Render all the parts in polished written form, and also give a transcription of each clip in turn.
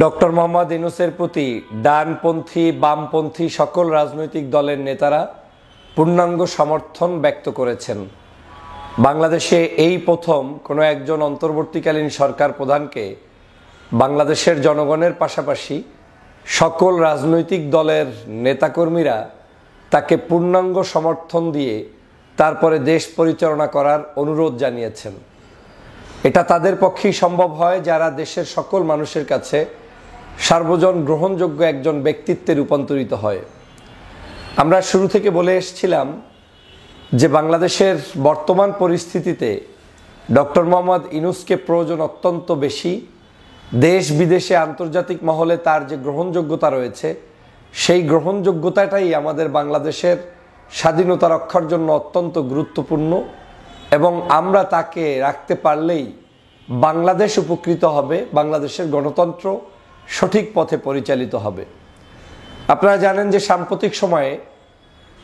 Doctor Mohammad ইউনূসের প্রতি ডানপন্থী বামপন্থী সকল রাজনৈতিক দলের নেতারা পূর্ণাঙ্গ সমর্থন ব্যক্ত করেছেন। বাংলাদেশে এই প্রথম কোনো একজন অন্তর্বর্তীকালীন সরকার প্রধানকে বাংলাদেশের জনগণের পাশাপাশি সকল রাজনৈতিক দলের নেতাকর্মীরা তাকে পূর্ণাঙ্গ সমর্থন দিয়ে তারপরে দেশ পরিচালনা করার অনুরোধ জানিয়েছেন। এটা তাদের পক্ষেই সম্ভব হয় যারা দেশের সকল মানুষের কাছে সার্বজন গ্রহণযোগ্য একজন ব্যক্তিত্বে রূপান্তরিত হয়। আমরা শুরু থেকে বলে এসেছিলাম যে বাংলাদেশের বর্তমান পরিস্থিতিতে ডক্টর মোহাম্মদ ইউনূসকে প্রয়োজন অত্যন্ত বেশি। দেশ বিদেশে আন্তর্জাতিক মহলে তার যে গ্রহণযোগ্যতা রয়েছে সেই গ্রহণযোগ্যতাটাই আমাদের বাংলাদেশের স্বাধীনতা রক্ষার জন্য অত্যন্ত গুরুত্বপূর্ণ এবং আমরা তাকে রাখতে পারলেই বাংলাদেশ উপকৃত হবে, বাংলাদেশের গণতন্ত্র সঠিক পথে পরিচালিত হবে। আপনারা জানেন যে সাম্প্রতিক সময়ে,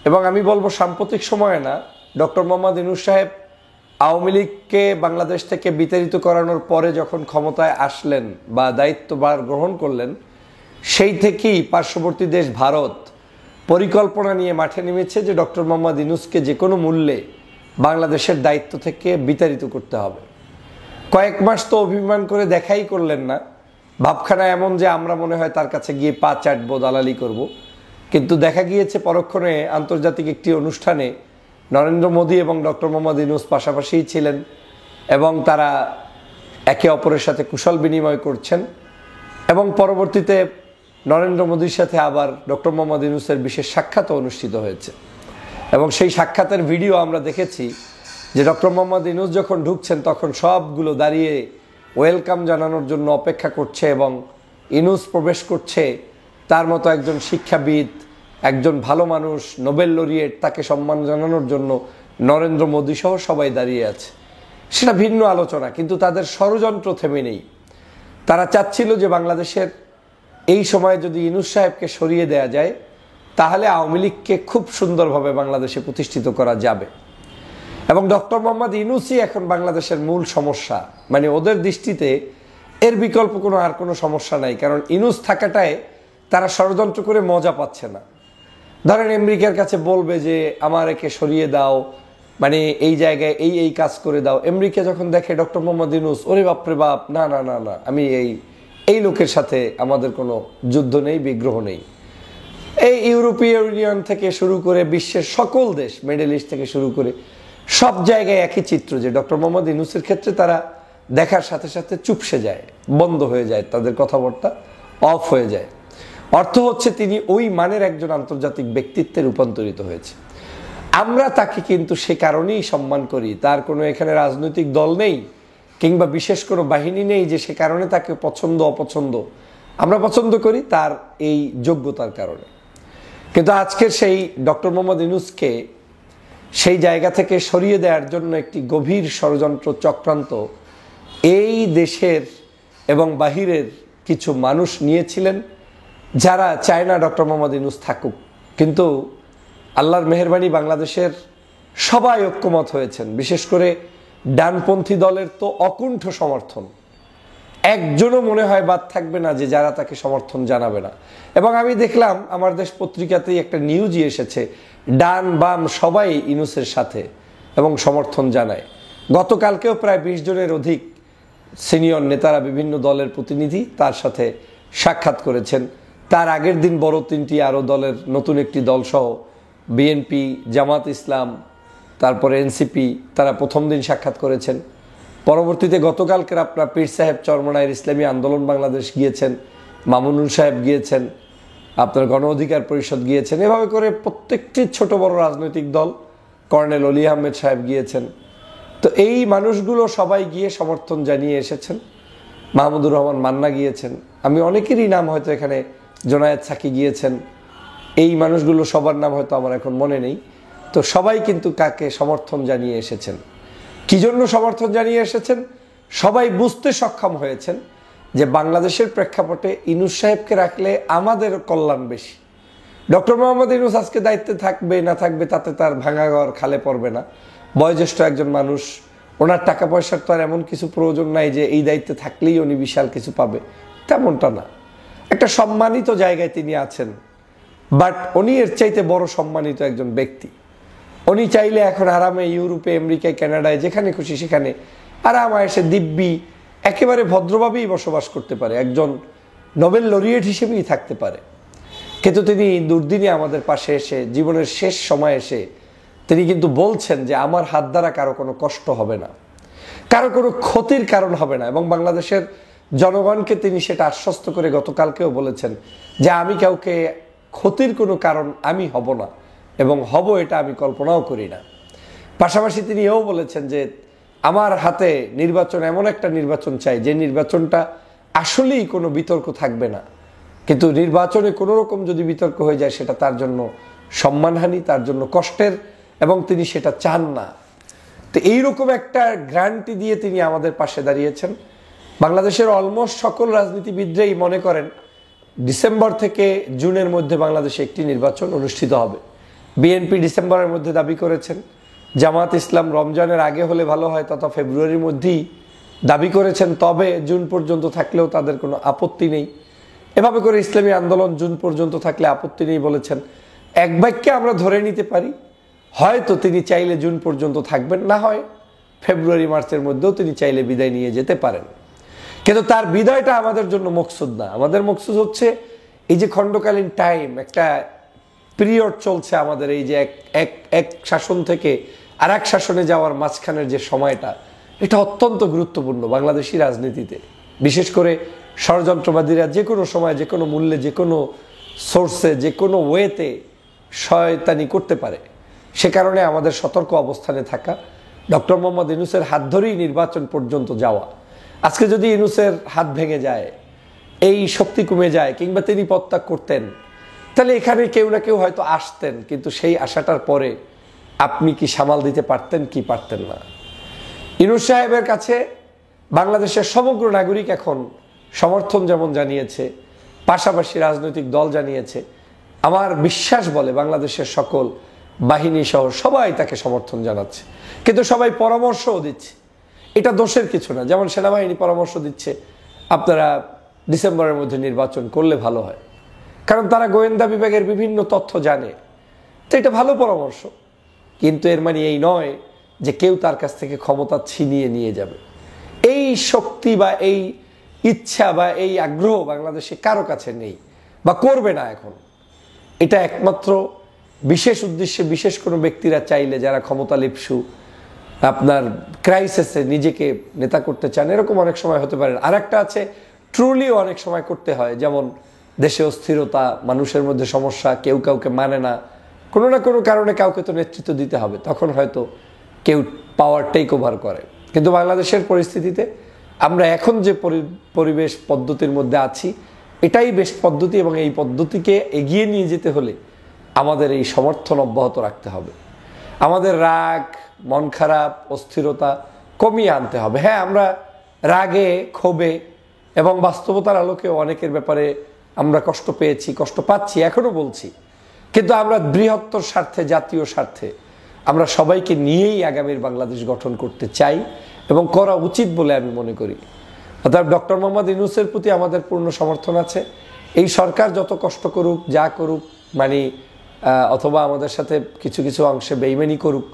এবং আমি বলবো সাম্প্রতিক সময়ে না, ডক্টর মোহাম্মদ ইউনূস সাহেব আওয়ামী লীগকে বাংলাদেশ থেকে বিতাড়িত করানোর পরে যখন ক্ষমতায় আসলেন বা দায়িত্বভার গ্রহণ করলেন, সেই থেকেই পার্শ্ববর্তী দেশ ভারত পরিকল্পনা নিয়ে মাঠে নেমেছে যে ডক্টর মোহাম্মদ ইউনূসকে যে কোনো মূল্যে বাংলাদেশের দায়িত্ব থেকে বিতাড়িত করতে হবে। কয়েক মাস তো অভিমান করে দেখাই করলেন না, ভাবখানা এমন যে আমরা মনে হয় তার কাছে গিয়ে পা চাটবো, দালালি করব। কিন্তু দেখা গিয়েছে পরক্ষণে আন্তর্জাতিক একটি অনুষ্ঠানে নরেন্দ্র মোদী এবং ডক্টর মোহাম্মদ ইউনূস পাশাপাশিই ছিলেন এবং তারা একে অপরের সাথে কুশল বিনিময় করছেন এবং পরবর্তীতে নরেন্দ্র মোদীর সাথে আবার ডক্টর মোহাম্মদ ইউনূসের বিশেষ সাক্ষাৎও অনুষ্ঠিত হয়েছে এবং সেই সাক্ষাতের ভিডিও আমরা দেখেছি যে ডক্টর মোহাম্মদ ইউনূস যখন ঢুকছেন তখন সবগুলো দাঁড়িয়ে ওয়েলকাম জানানোর জন্য অপেক্ষা করছে এবং ইউনূস প্রবেশ করছে তার মতো একজন শিক্ষাবিদ, একজন ভালো মানুষ, নোবেল লরিয়েট, তাকে সম্মান জানানোর জন্য নরেন্দ্র মোদী সহ সবাই দাঁড়িয়ে আছে। সেটা ভিন্ন আলোচনা, কিন্তু তাদের ষড়যন্ত্র থেমে নেই। তারা চাচ্ছিল যে বাংলাদেশের এই সময়ে যদি ইউনূস সাহেবকে সরিয়ে দেয়া যায় তাহলে আওয়ামী লীগকে খুব সুন্দরভাবে বাংলাদেশে প্রতিষ্ঠিত করা যাবে এবং ডক্টর মোহাম্মদ ইউনূসই এখন বাংলাদেশের মূল সমস্যা। মানে ওদের দৃষ্টিতে এর বিকল্প আর কোনো সমস্যা নাই, কারণ ইউনূস থাকাটায় তারা ষড়যন্ত্র করে মজা পাচ্ছে না। ধরেন আমেরিকার কাছে বলবে যে আমার একে সরিয়ে দাও, মানে এই জায়গায় এই কাজ করে দাও। আমেরিকা যখন দেখে ডক্টর মোহাম্মদ ইউনূস, ওরে বাপরে বাপ, না না না না, আমি এই লোকের সাথে আমাদের কোনো যুদ্ধ নেই, বিগ্রহ নেই। এই ইউরোপীয় ইউনিয়ন থেকে শুরু করে বিশ্বের সকল দেশ, মিডল ইস্ট থেকে শুরু করে সব জায়গায় একই চিত্র যে ডক্টর মোহাম্মদ ইউনূসের ক্ষেত্রে তারা দেখার সাথে সাথে চুপসে যায়, বন্ধ হয়ে যায়, তাদের কথাবার্তা অফ হয়ে যায়। অর্থ হচ্ছে তিনি ওই মানের একজন আন্তর্জাতিক ব্যক্তিত্বে রূপান্তরিত হয়েছে। আমরা তাকে কিন্তু সে কারণেই সম্মান করি। তার কোনো এখানে রাজনৈতিক দল নেই কিংবা বিশেষ কোনো বাহিনী নেই যে সে কারণে তাকে পছন্দ অপছন্দ। আমরা পছন্দ করি তার এই যোগ্যতার কারণে। কিন্তু আজকের সেই ডক্টর মোহাম্মদ ইউনূসকে সেই জায়গা থেকে সরিয়ে দেওয়ার জন্য একটি গভীর ষড়যন্ত্র চক্রান্ত এই দেশের এবং বাহিরের কিছু মানুষ নিয়েছিলেন, যারা চায় না ডক্টর মোহাম্মদ ইউনূস থাকুক। কিন্তু আল্লাহর মেহেরবানি বাংলাদেশের সবাই ঐক্যমত হয়েছেন, বিশেষ করে ডানপন্থী দলের তো অকুণ্ঠ সমর্থন। একজনও মনে হয় বাদ থাকবে না যে যারা তাকে সমর্থন জানাবে না। এবং আমি দেখলাম আমার দেশ পত্রিকাতেই একটা নিউজই এসেছে, ডান বাম সবাই ইউনূসের সাথে এবং সমর্থন জানায়। গতকালকেও প্রায় 20 জনের অধিক সিনিয়র নেতারা, বিভিন্ন দলের প্রতিনিধি তার সাথে সাক্ষাৎ করেছেন। তার আগের দিন বড় 3টি আরও দলের নতুন একটি দলসহ বিএনপি, জামাত ইসলাম, তারপরে এনসিপি, তারা প্রথম দিন সাক্ষাৎ করেছেন। পরবর্তীতে গতকালকের আপনার পীর সাহেব চরমনায়ের ইসলামী আন্দোলন বাংলাদেশ গিয়েছেন, মামুনুল সাহেব গিয়েছেন, আপনার গণ অধিকার পরিষদ গিয়েছেন। এভাবে করে প্রত্যেকটি ছোট বড় রাজনৈতিক দল, কর্নেল অলি আহমেদ সাহেব গিয়েছেন। তো এই মানুষগুলো সবাই গিয়ে সমর্থন জানিয়ে এসেছেন। মাহমুদুর রহমান মান্না গিয়েছেন, আমি অনেকেরই নাম হয়তো এখানে, জোনায়েদ সাকি গিয়েছেন। এই মানুষগুলো সবার নাম হয়তো আমার এখন মনে নেই। তো সবাই কিন্তু কাকে সমর্থন জানিয়ে এসেছেন, কি জন্য সমর্থন জানিয়ে এসেছেন? সবাই বুঝতে সক্ষম হয়েছেন যে বাংলাদেশের প্রেক্ষাপটে ইউনূস সাহেবকে রাখলে আমাদের কল্যাণ বেশি। ডক্টর মোহাম্মদ ইউনূস আজকে দায়িত্বে থাকবে না থাকবে তাতে তার ভাঙা ঘর খালে পড়বে না। বয়োজ্যেষ্ঠ একজন মানুষ, ওনার টাকা পয়সার তো আর এমন কিছু প্রয়োজন নাই যে এই দায়িত্বে থাকলেই উনি বিশাল কিছু পাবে, তেমনটা না। একটা সম্মানিত জায়গায় তিনি আছেন, বাট উনি এর চাইতে বড় সম্মানিত একজন ব্যক্তি। উনি চাইলে এখন আরামে ইউরোপে, আমেরিকায়, কানাডায়, যেখানে খুশি সেখানে আরাম এসে দিব্যি একেবারে ভদ্রভাবেই বসবাস করতে পারে, একজন নোবেল লরিয়েট হিসেবেই থাকতে পারে। কিন্তু তিনি দুর্দিনে আমাদের পাশে এসে, জীবনের শেষ সময় এসে তিনি কিন্তু বলছেন যে আমার হাত দ্বারা কারো কোনো কষ্ট হবে না, কারো কোনো ক্ষতির কারণ হবে না। এবং বাংলাদেশের জনগণকে তিনি সেটা আশ্বস্ত করে গতকালকেও বলেছেন যে আমি কাউকে ক্ষতির কোনো কারণ আমি হব না, এবং হব এটা আমি কল্পনাও করি না। পাশাপাশি তিনি এও বলেছেন যে আমার হাতে নির্বাচন, এমন একটা নির্বাচন চাই যে নির্বাচনটা আসলেই কোনো বিতর্ক থাকবে না, কিন্তু নির্বাচনে কোনো রকম যদি বিতর্ক হয়ে যায় সেটা তার জন্য সম্মানহানি, তার জন্য কষ্টের, এবং তিনি সেটা চান না। তো এইরকম একটা গ্যারান্টি দিয়ে তিনি আমাদের পাশে দাঁড়িয়েছেন। বাংলাদেশের অলমোস্ট সকল রাজনীতিবিদরাই মনে করেন ডিসেম্বর থেকে জুনের মধ্যে বাংলাদেশে একটি নির্বাচন অনুষ্ঠিত হবে। বিএনপি ডিসেম্বরের মধ্যে দাবি করেছেন, জামাত ইসলাম রমজানের আগে হলে ভালো হয় তথা ফেব্রুয়ারির মধ্যেই দাবি করেছেন, তবে জুন পর্যন্ত থাকলেও তাদের কোনো আপত্তি নেই। এভাবে করে ইসলামী আন্দোলন জুন পর্যন্ত থাকলে আপত্তি নেই বলেছেন। এক বাক্যে আমরা ধরে নিতে পারি হয়তো তিনি চাইলে জুন পর্যন্ত থাকবেন, না হয় ফেব্রুয়ারি মার্চের মধ্যেও তিনি চাইলে বিদায় নিয়ে যেতে পারেন। কিন্তু তার বিদায়টা আমাদের জন্য মকসুদ না। আমাদের মকসুদ হচ্ছে এই যে খণ্ডকালীন টাইম, একটা পিরিয়ড চলছে আমাদের, এই যে এক শাসন থেকে আর এক শাসনে যাওয়ার মাঝখানের যে সময়টা, এটা অত্যন্ত গুরুত্বপূর্ণ বাংলাদেশি রাজনীতিতে। বিশেষ করে ষড়যন্ত্রবাদীরা যে কোনো সময়, যে কোনো মূল্যে, যে কোনো সোর্সে, যে কোনো ওয়েতে শয়তানি করতে পারে। সে কারণে আমাদের সতর্ক অবস্থানে থাকা, ডক্টর মোহাম্মদ ইউনূসের হাত ধরেই নির্বাচন পর্যন্ত যাওয়া। আজকে যদি ইউনূসের হাত ভেঙে যায়, এই শক্তি কমে যায়, কিংবা তিনি পদত্যাগ করতেন, তাহলে এখানে কেউ না কেউ হয়তো আসতেন, কিন্তু সেই আশাটার পরে আপনি কি সামাল দিতে পারতেন কি পারতেন না। ইউনূস সাহেবের কাছে বাংলাদেশের সমগ্র নাগরিক এখন সমর্থন যেমন জানিয়েছে, পাশাপাশি রাজনৈতিক দল জানিয়েছে, আমার বিশ্বাস বলে বাংলাদেশের সকল বাহিনী সহ সবাই তাকে সমর্থন জানাচ্ছে। কিন্তু সবাই পরামর্শও দিচ্ছে, এটা দোষের কিছু না। যেমন সেনাবাহিনী পরামর্শ দিচ্ছে আপনারা ডিসেম্বরের মধ্যে নির্বাচন করলে ভালো হয়, কারণ তারা গোয়েন্দা বিভাগের বিভিন্ন তথ্য জানে। তো এটা ভালো পরামর্শ, কিন্তু এর মানে এই নয় যে কেউ তার কাছ থেকে ক্ষমতা ছিনিয়ে নিয়ে যাবে। এই শক্তি বা এই ইচ্ছা বা এই আগ্রহ বাংলাদেশে কারো কাছে নেই বা করবে না এখন। এটা একমাত্র বিশেষ উদ্দেশ্যে বিশেষ কোনো ব্যক্তিরা চাইলে, যারা ক্ষমতা লিপ্সু, আপনার ক্রাইসিসে নিজেকে নেতা করতে চান, এরকম অনেক সময় হতে পারে। আর একটা আছে ট্রুলিও অনেক সময় করতে হয়, যেমন দেশে অস্থিরতা, মানুষের মধ্যে সমস্যা, কেউ কাউকে মানে না, কোনো না কোনো কারণে কাউকে তো নেতৃত্ব দিতে হবে, তখন হয়তো কেউ পাওয়ার টেক ওভার করে। কিন্তু বাংলাদেশের পরিস্থিতিতে আমরা এখন যে পরিবেশ পদ্ধতির মধ্যে আছি, এটাই বেস্ট পদ্ধতি, এবং এই পদ্ধতিকে এগিয়ে নিয়ে যেতে হলে আমাদের এই সমর্থন অব্যাহত রাখতে হবে। আমাদের রাগ, মন খারাপ, অস্থিরতা কমিয়ে আনতে হবে। হ্যাঁ, আমরা রাগে, ক্ষোভে এবং বাস্তবতার আলোকে অনেকের ব্যাপারে আমরা কষ্ট পেয়েছি, কষ্ট পাচ্ছি, এখনও বলছি, কিন্তু আমরা বৃহত্তর স্বার্থে, জাতীয় স্বার্থে আমরা সবাইকে নিয়েই আগামীর বাংলাদেশ গঠন করতে চাই এবং করা উচিত বলে আমি মনে করি। অর্থাৎ ডক্টর মোহাম্মদ ইউনূসের প্রতি আমাদের পূর্ণ সমর্থন আছে। এই সরকার যত কষ্ট করুক, যা করুক, মানে অথবা আমাদের সাথে কিছু কিছু অংশে বেইমানি করুক,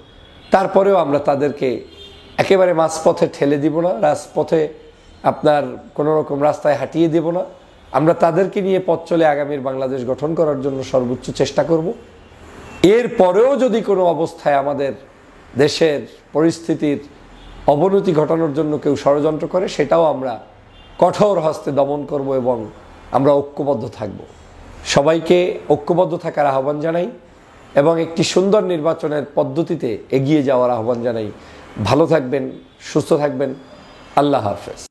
তারপরেও আমরা তাদেরকে একেবারে মাঝপথে ঠেলে দিব না, রাজপথে আপনার কোনো রকম রাস্তায় হাঁটিয়ে দেব না। আমরা তাদেরকে নিয়ে পথ চলে আগামীর বাংলাদেশ গঠন করার জন্য সর্বোচ্চ চেষ্টা করব। এর পরেও যদি কোনো অবস্থায় আমাদের দেশের পরিস্থিতির অবনতি ঘটানোর জন্য কেউ ষড়যন্ত্র করে, সেটাও আমরা কঠোর হস্তে দমন করব এবং আমরা ঐক্যবদ্ধ থাকব। সবাইকে ঐক্যবদ্ধ থাকার আহ্বান জানাই এবং একটি সুন্দর নির্বাচনের পদ্ধতিতে এগিয়ে যাওয়ার আহ্বান জানাই। ভালো থাকবেন, সুস্থ থাকবেন। আল্লাহ হাফেজ।